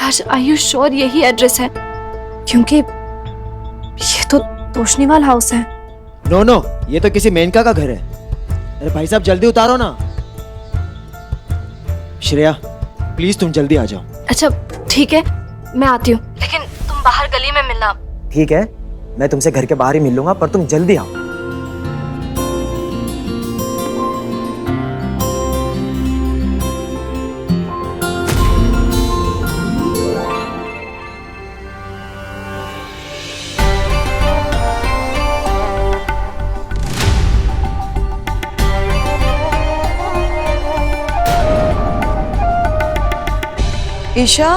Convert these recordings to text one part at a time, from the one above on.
Raj, are you sure यही address है? क्योंकि ये तो तोशनीवाल हाउस है। नो नो, ये तो किसी मेनका का घर है। अरे भाई साहब जल्दी उतारो ना। श्रेया प्लीज तुम जल्दी आ जाओ। अच्छा ठीक है, मैं आती हूँ, लेकिन तुम बाहर गली में मिलना। ठीक है, मैं तुमसे घर के बाहर ही मिल लूंगा, पर तुम जल्दी आओ। ईशा,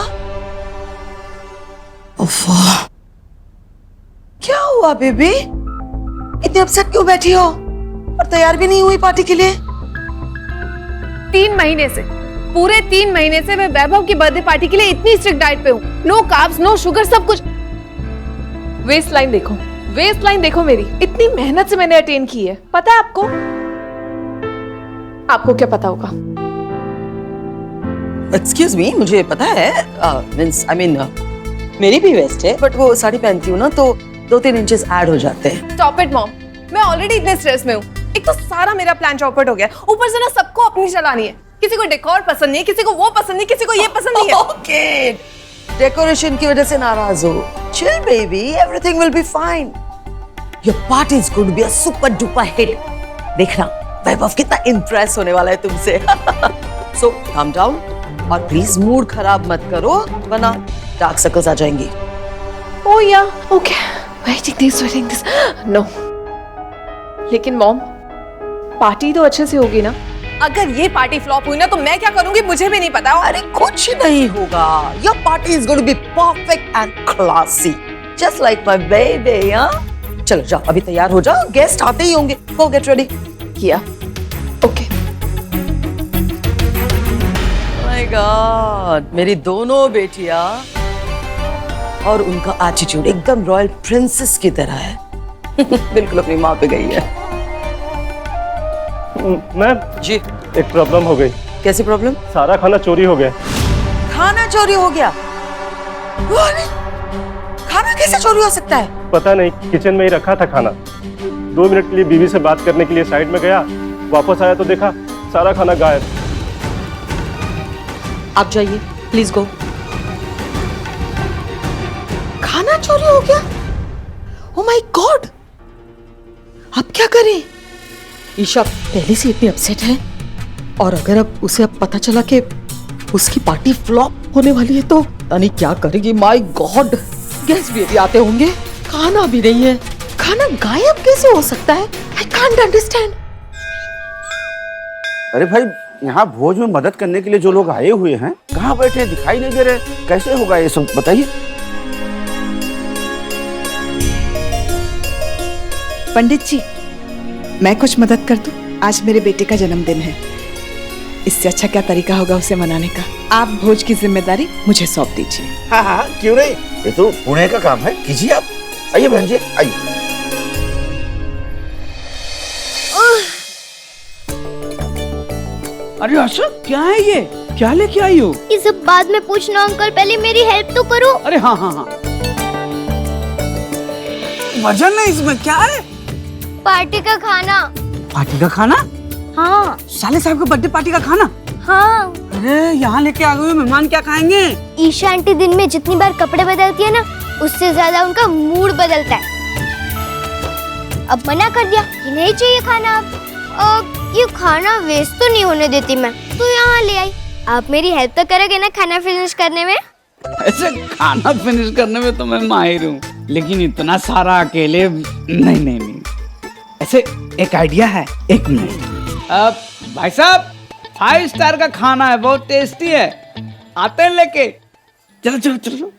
क्या हुआ बेबी? इतनी अपसेट क्यों बैठी हो? और तैयार भी नहीं हुई पार्टी के लिए? 3 महीने से, पूरे 3 महीने से मैं वैभव की बर्थडे पार्टी के लिए इतनी स्ट्रिक्ट डाइट पे हूँ। नो कार्ब्स, नो शुगर, सब कुछ। वेस्ट लाइन देखो, वेस्ट लाइन देखो मेरी। इतनी मेहनत से मैंने अटेन की है। पता है आपको? आपको क्या पता होगा? एक्सक्यूज मी, मुझे पता है। मेरी भी वेस्ट है, बट वो साड़ी पहनती हूँ ना तो 2-3 इंचेस ऐड हो जाते हैं। स्टॉप इट मॉम, मैं ऑलरेडी इतने स्ट्रेस में हूँ। एक तो सारा मेरा प्लान चौपट हो गया, ऊपर से ना सबको अपनी चलानी है। किसी को डेकोर पसंद नहीं, किसी को वो पसंद नहीं, किसी को ये पसंद नहीं है। ओके, डेकोरेशन की वजह से नाराज हो? Chill baby, everything will be fine. Your party is going to be a super duper hit. देखना वैभव कितना इम्प्रेस होने वाला है तुमसे। सो काम डाउन और प्लीज मूड खराब मत करो, वरना डार्क सर्कल्स आ जाएंगी। ओह या, ओके, वेटिंग दिस, नो। लेकिन मॉम, पार्टी तो अच्छे से होगी ना? अगर ये पार्टी फ्लॉप हुई ना तो मैं क्या करूंगी मुझे भी नहीं पता। अरे कुछ नहीं होगा। Your party is going to be perfect and classy, just like my baby. हाँ, चलो जाओ, अभी तैयार हो जाओ, गेस्ट आते ही होंगे। गो गेट रेडी। किया, ओके। माय गॉड, मेरी दोनों बेटियां और उनका एटीट्यूड एकदम रॉयल प्रिंसेस की तरह है। बिल्कुल अपनी माँ पे गई है। मैम जी, एक प्रॉब्लम हो गई। कैसी प्रॉब्लम? सारा खाना चोरी हो गया। खाना चोरी हो गया? अरे, खाना कैसे चोरी हो सकता है? पता नहीं, किचन में ही रखा था खाना। 2 मिनट के लिए बीवी से बात करने के लिए साइड में गया, वापस आया तो देखा सारा खाना गायब। आप जाइए, प्लीज गो। खाना चोरी हो गया? ओह माय गॉड, अब क्या करें? ईशा पहले से इतनी अपसेट है, और अगर अब उसे पता चला कि उसकी पार्टी फ्लॉप होने वाली है तो नहीं क्या करेगी? माय गॉड, गेस्ट भी अभी आते होंगे, खाना भी नहीं है। खाना गायब कैसे हो सकता है? I can't understand. अरे भाई, यहाँ भोज में मदद करने के लिए जो लोग आए हुए हैं कहाँ बैठे, दिखाई नहीं दे रहे। कैसे होगा ये सब, बताइए। पंडित जी, मैं कुछ मदद कर दूं? आज मेरे बेटे का जन्मदिन है, इससे अच्छा क्या तरीका होगा उसे मनाने का? आप भोज की जिम्मेदारी मुझे सौंप दीजिए। हाँ हाँ, क्यों नहीं, ये तो पुणे का काम है, कीजिए आप। आइए बहन जी, आइए। अरे आशा, क्या है ये? क्या लेके आई हो? ये सब बाद में पूछना अंकल, पहले मेरी हेल्प तो करो। अरे हाँ हाँ हाँ, वजन है इसमें, क्या है? पार्टी का खाना। पार्टी का खाना? हाँ। साले साहब का बर्थडे पार्टी का खाना? हाँ। अरे यहाँ लेके आ गए, मेहमान क्या खाएंगे? ईशा आंटी दिन में जितनी बार कपड़े बदलती है ना, उससे ज्यादा उनका मूड बदलता है। अब मना कर दिया कि नहीं चाहिए खाना। अब ये खाना वेस्ट तो नहीं होने देती मैं, तो यहाँ ले आई। आप मेरी हेल्प तो करोगे ना खाना फिनिश करने में? ऐसे खाना फिनिश करने में तो मैं माहिर हूँ, लेकिन इतना सारा अकेले नहीं नहीं नहीं। ऐसे एक आइडिया है, 1 मिनट। अब भाई साहब, 5 स्टार का खाना है, बहुत टेस्टी है, आते हैं लेके। चलो चलो चलो।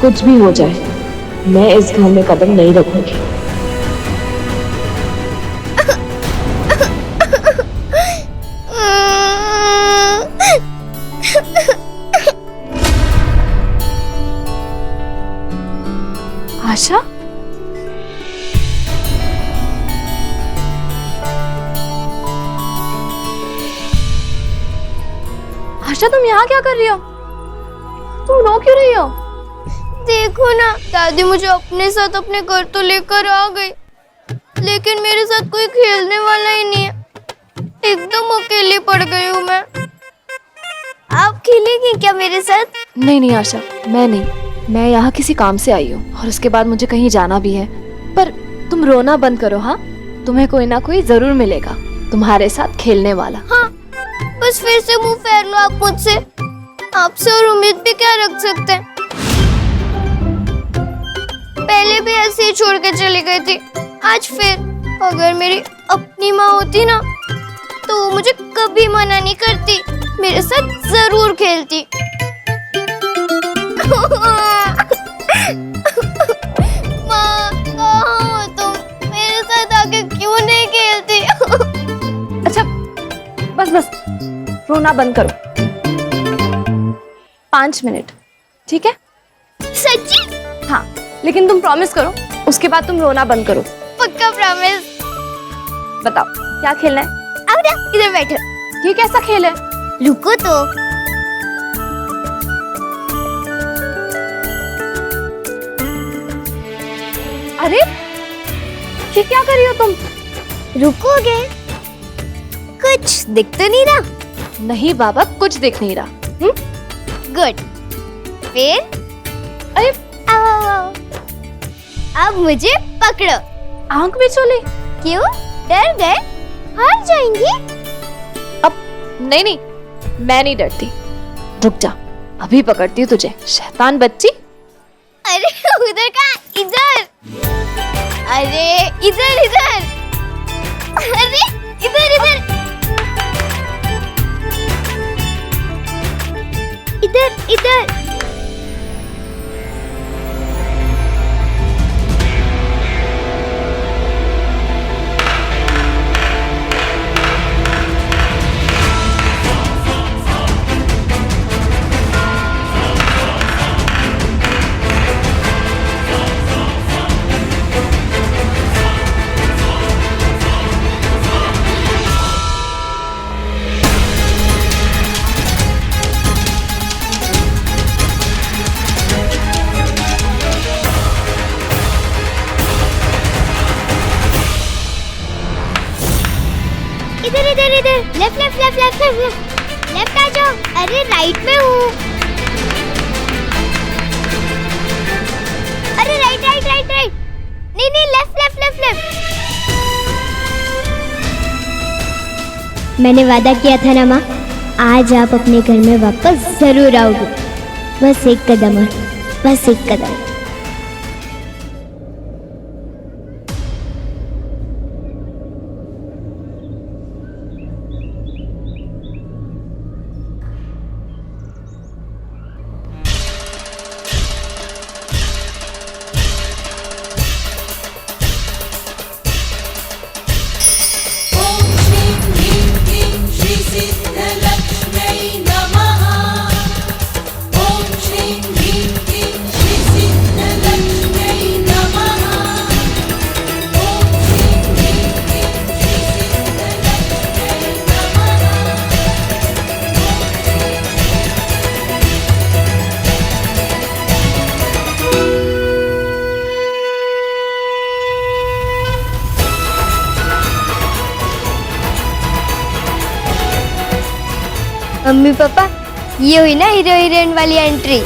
कुछ भी हो जाए, मैं इस घर में कदम नहीं रखूंगी। आशा, आशा तुम यहाँ क्या कर रही हो? तुम रो क्यों रही हो? देखो ना, दादी मुझे अपने साथ अपने घर तो लेकर आ गई, लेकिन मेरे साथ कोई खेलने वाला ही नहीं है। एकदम अकेली पड़ गई हूँ मैं। आप खेलेंगी क्या मेरे साथ? नहीं नहीं आशा, मैं नहीं। मैं यहाँ किसी काम से आई हूँ और उसके बाद मुझे कहीं जाना भी है। पर तुम रोना बंद करो, हाँ? तुम्हें कोई ना कोई जरूर मिलेगा तुम्हारे साथ खेलने वाला। हाँ, बस फिर से मुंह फेर लो आप मुझसे। आपसे और उम्मीद भी क्या रख सकते हैं? पहले भी ऐसे ही छोड़ के चली गई थी, आज फिर। अगर मेरी अपनी माँ होती ना, तो वो मुझे कभी मना नहीं करती, मेरे साथ जरूर खेलती। माँ, कहाँ हो तुम? मेरे साथ आके क्यों नहीं खेलती? अच्छा बस बस, रोना बंद करो। 5 मिनट, ठीक है? सच्ची? हाँ, लेकिन तुम प्रॉमिस करो, उसके बाद तुम रोना बंद करो। पक्का प्रॉमिस। बताओ क्या खेलना है? अब ना इधर बैठो। ये कैसा खेल है? रुको तो। अरे ये क्या कर रही हो तुम? रुकोगे? कुछ दिख तो नहीं रहा? नहीं बाबा, कुछ दिख नहीं रहा। गुड। फिर अरे आओ आओ आओ। अब मुझे पकड़ो। आंख भी चोली? क्यों, डर गए? हार जाएंगी? अब नहीं नहीं, मैं नहीं डरती। रुक जा, अभी पकड़ती हूँ तुझे, शैतान बच्ची। अरे उधर का, इधर। अरे इधर इधर। अरे इधर इधर। इधर इधर। इधर इधर इधर। Left left left left left. Left आ जाओ। अरे राइट में हूँ। अरे राइट राइट राइट राइट। नहीं नहीं, लेफ्ट लेफ्ट लेफ्ट लेफ्ट। मैंने वादा किया था ना माँ, आज आप अपने घर में वापस जरूर आओगे। बस एक कदम और, बस एक कदम। मम्मी पापा, ये हुई ना हीरो हीरोइन वाली entry.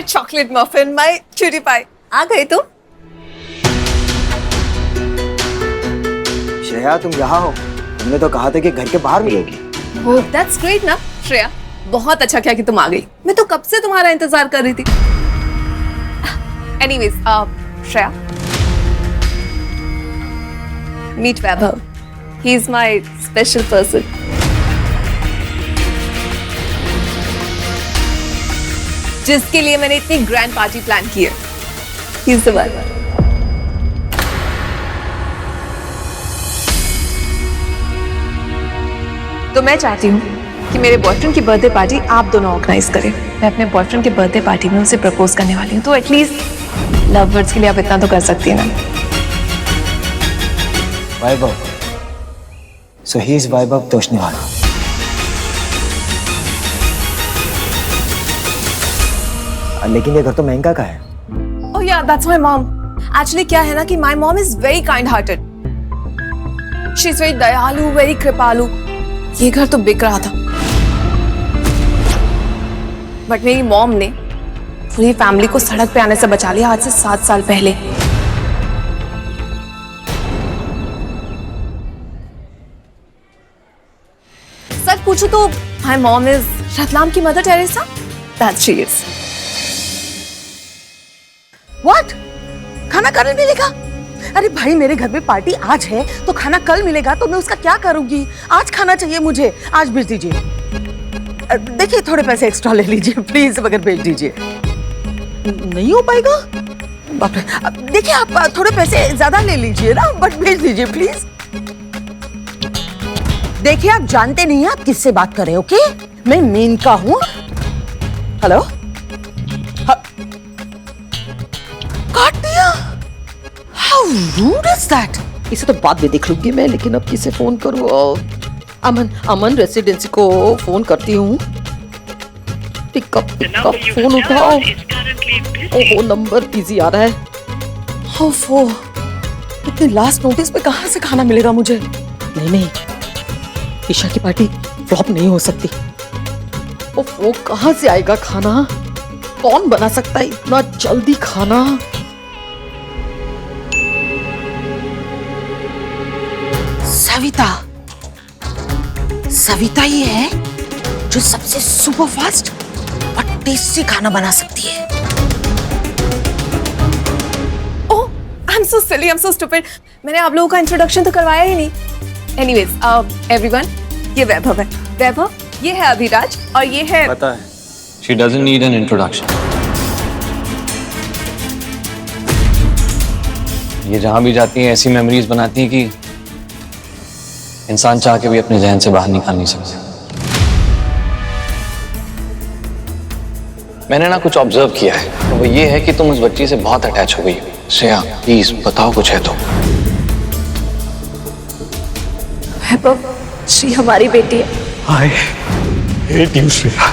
chocolate muffin, my cutie pie. आ गई तुम? श्रेया तुम यहाँ हो? तुमने तो कहा था कि घर के बाहर मिलोगी। Oh, that's great ना, श्रेया। बहुत अच्छा किया कि तुम आ गई। मैं तो कब से तुम्हारा इंतजार कर रही थी। Anyways, Shreya, meet Vaibhav. He is my special person. जिसके लिए मैंने इतनी ग्रैंड पार्टी प्लान की है। He is the one. तो मैं चाहती हूँ कि मेरे बॉयफ्रेंड की बर्थडे पार्टी आप दोनों ऑर्गेनाइज करें। मैं अपने बॉयफ्रेंड की बर्थडे पार्टी में उसे प्रपोज करने वाली हूँ, तो एटलीस्ट लव वर्ड्स के लिए आप इतना तो कर सकती है ना। वैभव, so he is वैभव तोषनीवाल। लेकिन ये घर तो महंगा का है। Oh yeah, that's my mom. Actually क्या है ना कि my mom is very kind-hearted. She is very दयालु, very कृपालु। ये घर तो बिक रहा था, बट मेरी मॉम ने पूरी फैमिली को सड़क पे आने से बचा लिया आज से 7 साल पहले। सच पूछो तो माय मॉम इज रतलाम की mother Teresa. That she is. What? खाना कल मिलेगा? अरे भाई, मेरे घर में पार्टी आज है तो खाना कल मिलेगा, तो मैं उसका क्या करूंगी? आज खाना चाहिए मुझे, आज भेज दीजिए। देखिए थोड़े पैसे एक्स्ट्रा ले लीजिए प्लीज, मगर भेज दीजिए। नहीं हो पाएगा? बाप रे, देखिए आप थोड़े पैसे ज्यादा ले लीजिए ना, बट भेज दीजिए प्लीज। देखिए आप जानते नहीं हैं आप किससे बात कर रहे हो, ओके? मैं मेनका हूँ। हेलो, काट दिया। How rude is that? इसे तो बाद में देख लूंगी मैं, लेकिन अब किसे फोन करूं? अमन रेसिडेंसी को फोन करती हूँ। पिकअप फोन उठाओ। ओहो, नंबर बिजी आ रहा है। ओफो, इतने लास्ट नोटिस पे कहाँ से खाना मिलेगा मुझे? नहीं, ईशा की पार्टी फ्लॉप नहीं हो सकती। ओफो, कहाँ से आएगा खाना? कौन बना सकता है इतना जल्दी खाना? सविता ही है जो सबसे सुपर फास्ट और टेस्टी खाना बना सकती है। Oh, I am so silly, I am so stupid. मैंने आप लोगों का इंट्रोडक्शन तो करवाया ही नहीं। एनीवेज, एवरीवन, ये वैभव है। वैभव, ये है अभिराज और ये है। पता है, she doesn't need an introduction. ये जहां भी जाती हैं ऐसी मेमोरीज बनाती हैं कि इंसान चाह के भी अपने जहन से बाहर निकाल नहीं सकता। मैंने ना कुछ ऑब्जर्व किया है, तो वो ये है कि तुम उस बच्ची से बहुत अटैच हो गई हो। श्रेया, प्लीज बताओ कुछ है तो। वैभव, श्री हमारी बेटी है। I hate you, Shreya.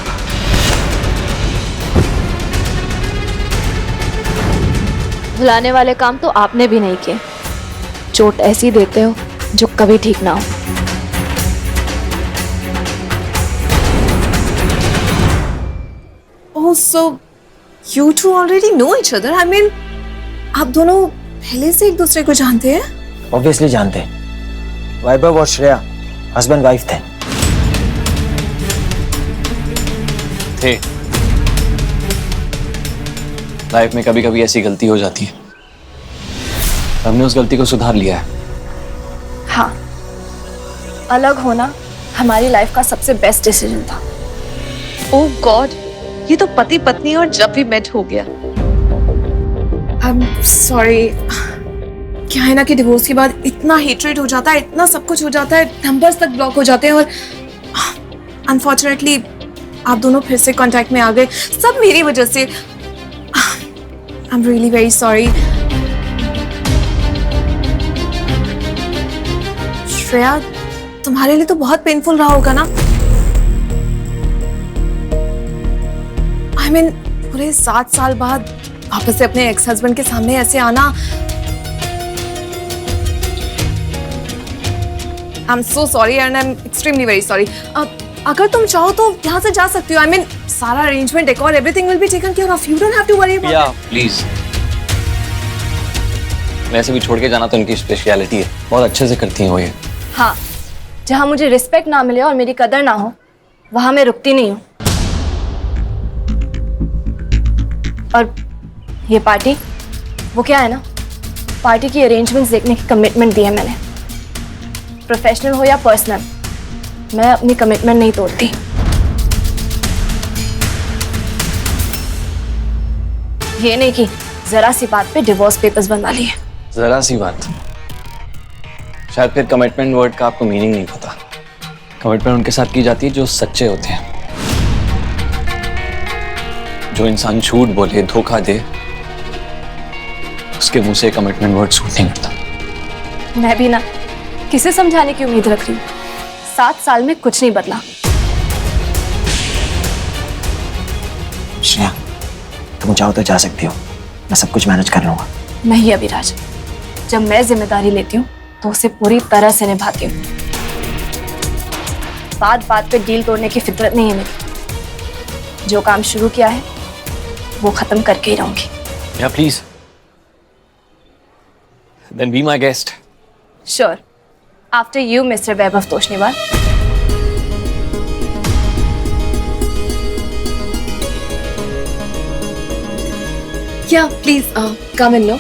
भुलाने वाले काम तो आपने भी नहीं किए। चोट ऐसी देते हो जो कभी ठीक ना हो। Oh, so you two already know each other? I mean, आप दोनों पहले से एक दूसरे को जानते हैं? ऑब्वियसली जानते हैं। वैभव और श्रेया हस्बैंड वाइफ थे। लाइफ में कभी कभी ऐसी गलती हो जाती है, हमने उस गलती को सुधार लिया है। हाँ, अलग होना हमारी लाइफ का सबसे बेस्ट डिसीजन था। ओह गॉड, ये तो पति पत्नी और जब भी मेट हो गया। I am sorry. क्या है ना कि डिवोर्स के बाद इतना हेट्रेड हो जाता है, इतना सब कुछ हो जाता है, नंबर्स तक ब्लॉक हो जाते हैं, और अनफॉर्चुनेटली आप दोनों फिर से कांटेक्ट में आ गए, सब मेरी वजह से। I am really very sorry. Shreya, तुम्हारे लिए तो बहुत पेनफुल रहा होगा ना? आई मीन, पूरे 7 साल बाद वापस से अपने एक्स हस्बैंड के सामने ऐसे आना। आई am so sorry and I am extremely very sorry. अब अगर तुम चाहो तो यहाँ से जा सकती हो। आई मीन सारा arrangement decor everything will be taken care of. You don't have to worry about या प्लीज, वैसे भी छोड़ के जाना तो इनकी स्पेशलिटी है, बहुत अच्छे से करती हैं वो ये। हाँ, जहाँ मुझे रिस्पेक्ट ना मिले और मेरी कदर ना हो वहां मैं रुकती नहीं हूँ। और ये पार्टी, वो क्या है ना, पार्टी की अरेंजमेंट्स देखने की कमिटमेंट दी है मैंने। प्रोफेशनल हो या पर्सनल, मैं अपनी कमिटमेंट नहीं तोड़ती। ये नहीं कि जरा सी बात पे डिवोर्स पेपर्स बनवा लिए। जरा सी बात, शायद फिर कमिटमेंट वर्ड का आपको मीनिंग नहीं पता। कमिटमेंट उनके साथ की जाती है जो सच्चे होते हैं। जो इंसान झूठ बोले, धोखा दे, उसके मुंह से कमिटमेंट वर्ड सूट नहीं करता। मैं भी ना किसे समझाने की उम्मीद रख रही हूँ। 7 साल में कुछ नहीं बदला। श्रेया, तुम चाहो तो जा सकती हो, मैं सब कुछ मैनेज कर लूंगा। नहीं अभिराज, जब मैं जिम्मेदारी लेती हूँ तो उसे पूरी तरह से निभाती हूँ। बात बात पे डील तोड़ने की फितरत नहीं है मेरी। जो काम शुरू किया है वो खत्म करके ही रहूंगी। या please, then be my guest. Sure, after you mister Vaibhav Toshniwal. क्या प्लीज कम इन लो।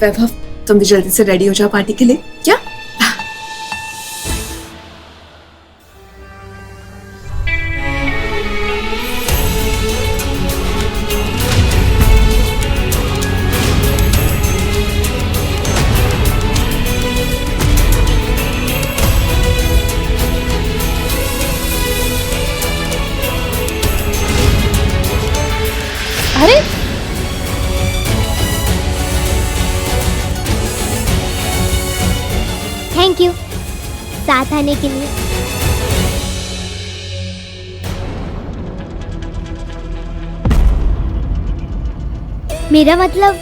वैभव, तुम भी जल्दी से रेडी हो जाओ पार्टी के लिए। क्या अरे थैंक यू साथ आने के लिए। मेरा मतलब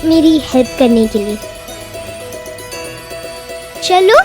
मेरी हेल्प करने के लिए। चलो